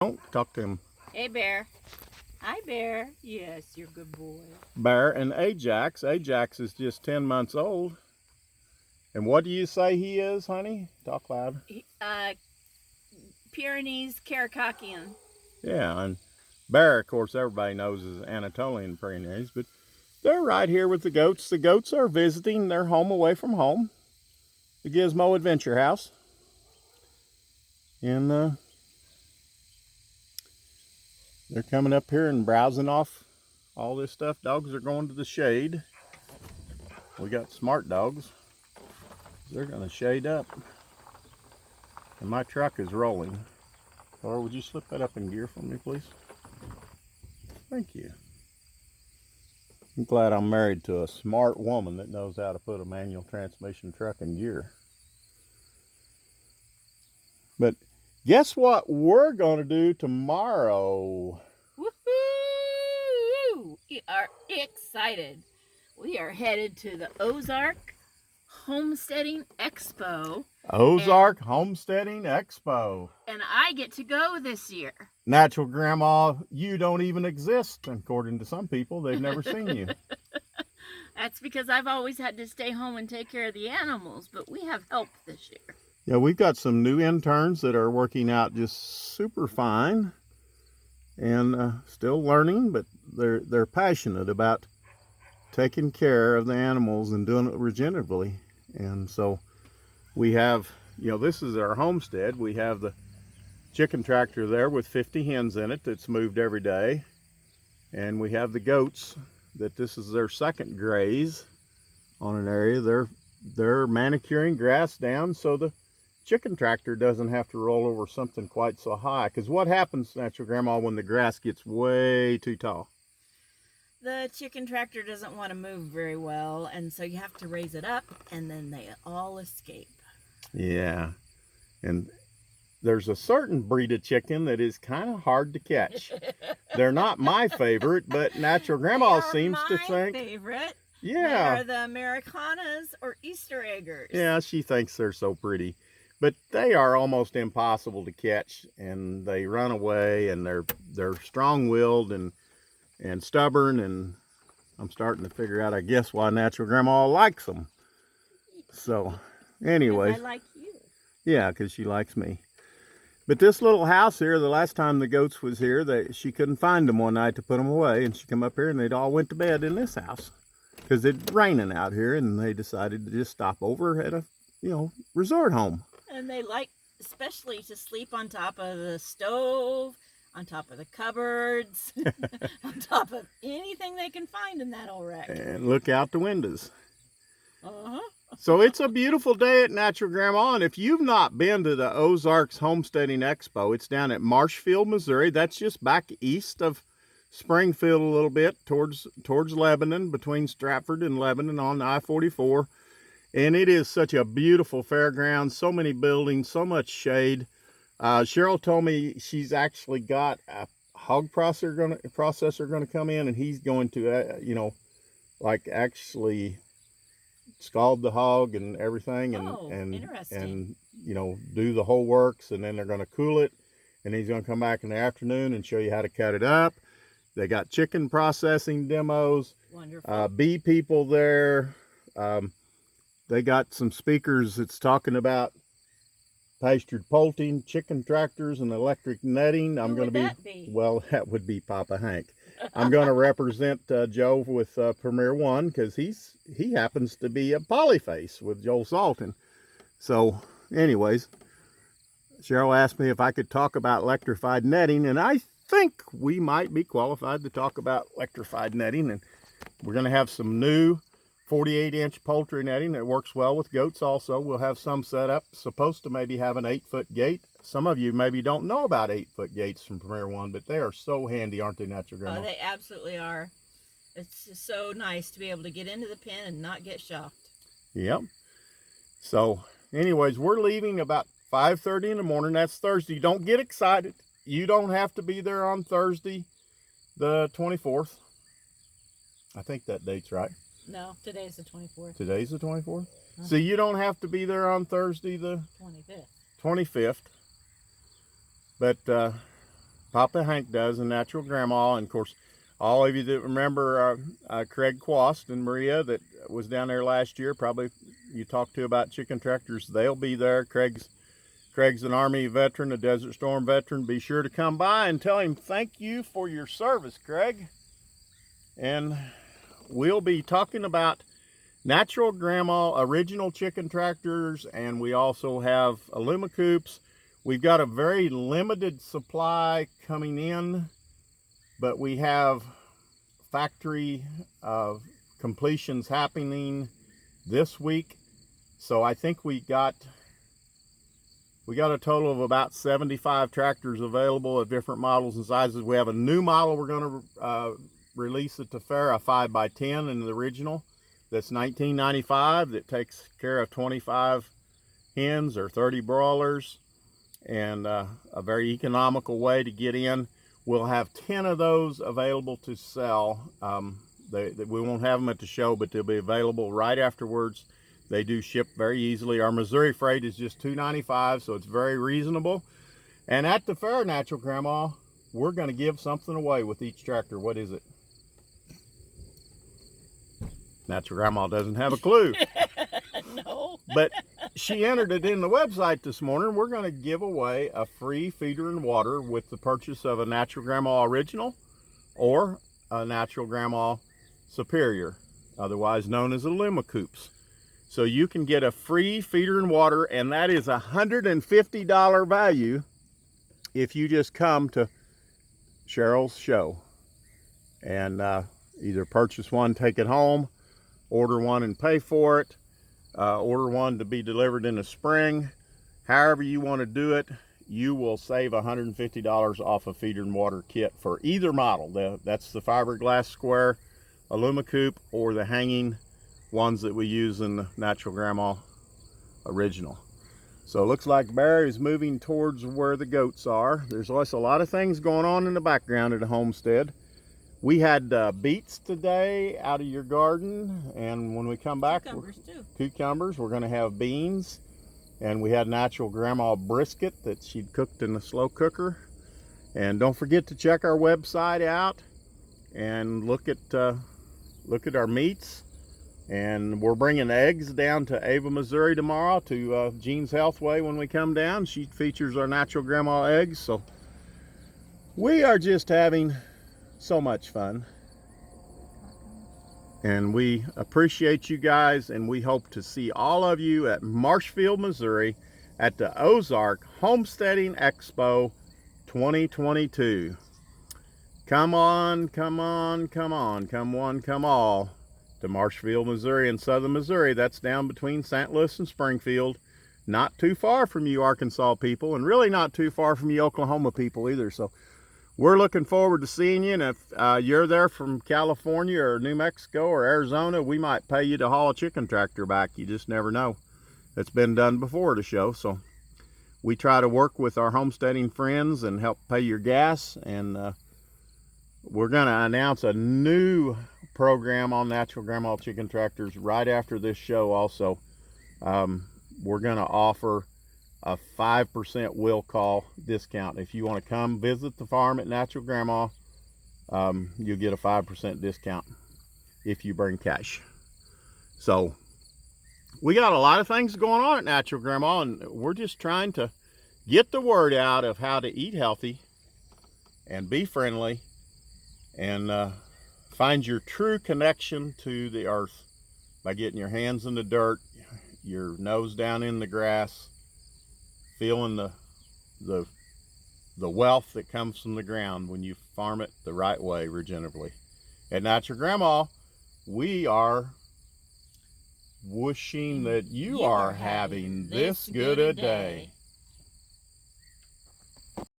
Don't talk to him. Hey, Bear. Hi, Bear. Yes, you're a good boy. Bear and Ajax. Ajax is just 10 months old. And what do you say he is, honey? Talk loud. Pyrenees Caracacian. Yeah, and Bear, of course, everybody knows is Anatolian Pyrenees, but they're right here with the goats. The goats are visiting their home away from home, the Gizmo Adventure House. And they're coming up here and browsing off all this stuff. Dogs are going to the shade. We got smart dogs. They're going to shade up. And my truck is rolling. Laura, would you slip that up in gear for me, please? Thank you. I'm glad I'm married to a smart woman that knows how to put a manual transmission truck in gear. But guess what we're going to do tomorrow? Woohoo! We are excited. We are headed to the Ozarks Homesteading Expo. Ozark Homesteading Expo. And I get to go this year. Natural Grandma, you don't even exist, according to some people. They've never seen you. That's because I've always had to stay home and take care of the animals, but we have help this year. Yeah, we've got some new interns that are working out just super fine and still learning, but they're passionate about taking care of the animals and doing it regeneratively. And so we have, this is our homestead. We have the chicken tractor there with 50 hens in it that's moved every day. And we have the goats that this is their second graze on an area. They're manicuring grass down so the chicken tractor doesn't have to roll over something quite so high. Because what happens, Natural Grandma, when the grass gets way too tall? The chicken tractor doesn't want to move very well, and so you have to raise it up, and then they all escape. Yeah, and there's a certain breed of chicken that is kind of hard to catch. They're not my favorite, but Natural Grandma seems to think. Favorite. Yeah. They're the Americanas or Easter eggers. Yeah, she thinks they're so pretty. But they are almost impossible to catch, and they run away, and they're strong-willed and stubborn, and I'm starting to figure out, I guess, why Natural Grandma likes them. So, anyways. I like you. Yeah, because she likes me. But this little house here, the last time the goats was here, she couldn't find them one night to put them away, and she come up here and they'd all went to bed in this house because it's raining out here, and they decided to just stop over at a, resort home. And they like especially to sleep on top of the stove, on top of the cupboards, on top of anything they can find in that old wreck. And look out the windows. So it's a beautiful day at Natural Grandma, and if you've not been to the Ozarks Homesteading Expo, it's down at Marshfield, Missouri. That's just back east of Springfield a little bit, towards Lebanon, between Stratford and Lebanon on I-44. And it is such a beautiful fairground, so many buildings, so much shade. Cheryl told me she's actually got a hog processor going to come in, and he's going to, actually scald the hog and everything, and do the whole works, and then they're going to cool it, and he's going to come back in the afternoon and show you how to cut it up. They got chicken processing demos. Wonderful. Bee people there. They got some speakers that's talking about pastured poulting, chicken tractors, and electric netting. Who would that be? Well, that would be Papa Hank. I'm going to represent Joe with Premier One because he happens to be a polyface with Joel Salton. So, anyways, Cheryl asked me if I could talk about electrified netting, and I think we might be qualified to talk about electrified netting. And we're going to have some new 48-inch poultry netting that works well with goats also. We'll have some set up, supposed to maybe have an 8-foot gate. Some of you maybe don't know about 8-foot gates from Premier One, but they are so handy, aren't they, Natural Grandma? Oh, they absolutely are. It's just so nice to be able to get into the pen and not get shocked. Yep. So, anyways, we're leaving about 5:30 in the morning. That's Thursday. Don't get excited. You don't have to be there on Thursday, the 24th. I think that date's right. No, today's the 24th. Today's the 24th? So you don't have to be there on Thursday the 25th. 25th. But Papa Hank does, and Natural Grandma. And of course, all of you that remember Craig Quast and Maria that was down there last year, probably you talked to about chicken tractors, they'll be there. Craig's an Army veteran, a Desert Storm veteran. Be sure to come by and tell him thank you for your service, Craig. And we'll be talking about Natural Grandma original chicken tractors, and we also have Alumacoops. We've got a very limited supply coming in, but we have factory completions happening this week. So I think we got a total of about 75 tractors available of different models and sizes. We have a new model we're going to release at the fair, a 5x10 in the original. That's $19.95. That takes care of 25 hens or 30 broilers, and a very economical way to get in. We'll have 10 of those available to sell. We won't have them at the show, but they'll be available right afterwards. They do ship very easily. Our Missouri freight is just $2.95, so it's very reasonable. And at the fair, Natural Grandma, we're going to give something away with each tractor. What is it? Natural Grandma doesn't have a clue. No. But she entered it in the website this morning. We're going to give away a free feeder and water with the purchase of a Natural Grandma Original or a Natural Grandma Superior, otherwise known as Alumacoops. So you can get a free feeder and water, and that is a $150 value if you just come to Cheryl's show and either purchase one, take it home, order one and pay for it, order one to be delivered in the spring. However you want to do it, you will save $150 off a feeder and water kit for either model. That's the fiberglass square Alumacoop or the hanging ones that we use in the Natural Grandma Original. So it looks like Barry's moving towards where the goats are. There's also a lot of things going on in the background at the homestead. We had beets today out of your garden, and when we come back, cucumbers. We're going to have beans, and we had Natural Grandma brisket that she'd cooked in the slow cooker. And don't forget to check our website out and look at our meats. And we're bringing eggs down to Ava, Missouri tomorrow to Jean's Healthway when we come down. She features our Natural Grandma eggs. So we are just having so much fun, and we appreciate you guys, and we hope to see all of you at Marshfield, Missouri at the Ozark Homesteading Expo 2022. Come on, come on, come on, come one, come all to Marshfield, Missouri in southern Missouri. That's down between St. Louis and Springfield. Not too far from you Arkansas people, and really not too far from you Oklahoma people either. So we're looking forward to seeing you, and if you're there from California or New Mexico or Arizona, we might pay you to haul a chicken tractor back. You just never know. It's been done before at a show, so we try to work with our homesteading friends and help pay your gas. And we're going to announce a new program on Natural Grandma chicken tractors right after this show also. We're going to offer a 5% will call discount. If you want to come visit the farm at Natural Grandma, you'll get a 5% discount if you bring cash. So we got a lot of things going on at Natural Grandma, and we're just trying to get the word out of how to eat healthy and be friendly and find your true connection to the earth by getting your hands in the dirt, your nose down in the grass, feeling the wealth that comes from the ground when you farm it the right way, regeneratively. At Natural Grandma, we are wishing that you are having this good a day.